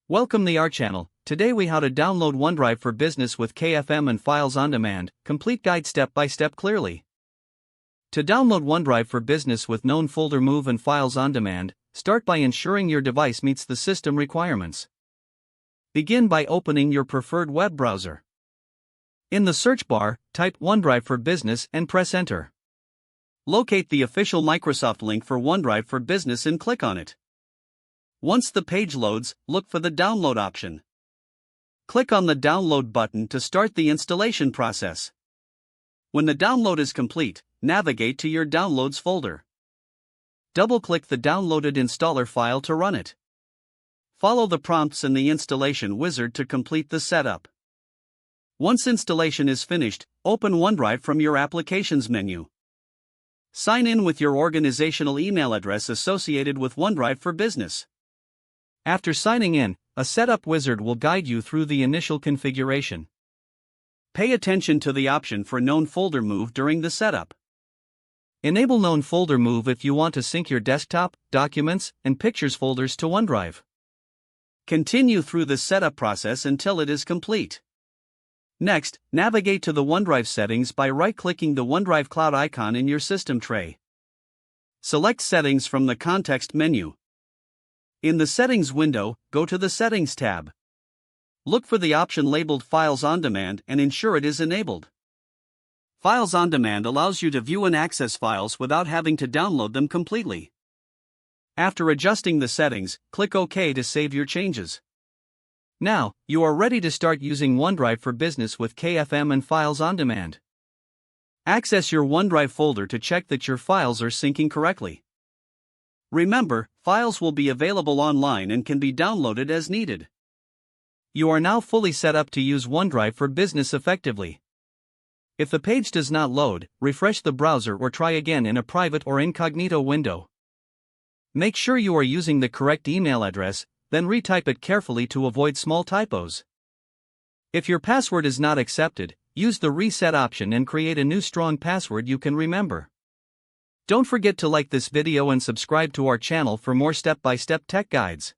Welcome to our channel. Today we how to download OneDrive for Business with KFM and Files on Demand. Complete guide step by step clearly. To download OneDrive for Business with known folder move and Files on Demand, start by ensuring your device meets the system requirements. Begin by opening your preferred web browser. In the search bar, type OneDrive for Business and press enter. Locate the official Microsoft link for OneDrive for Business and click on it. Once the page loads, look for the download option. Click on the download button to start the installation process. When the download is complete, navigate to your downloads folder. Double-click the downloaded installer file to run it. Follow the prompts in the installation wizard to complete the setup. Once installation is finished, open OneDrive from your Applications menu. Sign in with your organizational email address associated with OneDrive for Business. After signing in, a setup wizard will guide you through the initial configuration. Pay attention to the option for known folder move during the setup. Enable known folder move if you want to sync your desktop, documents, and pictures folders to OneDrive. Continue through the setup process until it is complete. Next, navigate to the OneDrive settings by right-clicking the OneDrive Cloud icon in your system tray. Select Settings from the context menu. In the Settings window, go to the Settings tab. Look for the option labeled Files on Demand and ensure it is enabled. Files on Demand allows you to view and access files without having to download them completely. After adjusting the settings, click OK to save your changes. Now, you are ready to start using OneDrive for Business with KFM and Files on Demand. Access your OneDrive folder to check that your files are syncing correctly. Remember, files will be available online and can be downloaded as needed. You are now fully set up to use OneDrive for Business effectively. If the page does not load, refresh the browser or try again in a private or incognito window. Make sure you are using the correct email address, then retype it carefully to avoid small typos. If your password is not accepted, use the reset option and create a new strong password you can remember. Don't forget to like this video and subscribe to our channel for more step-by-step tech guides.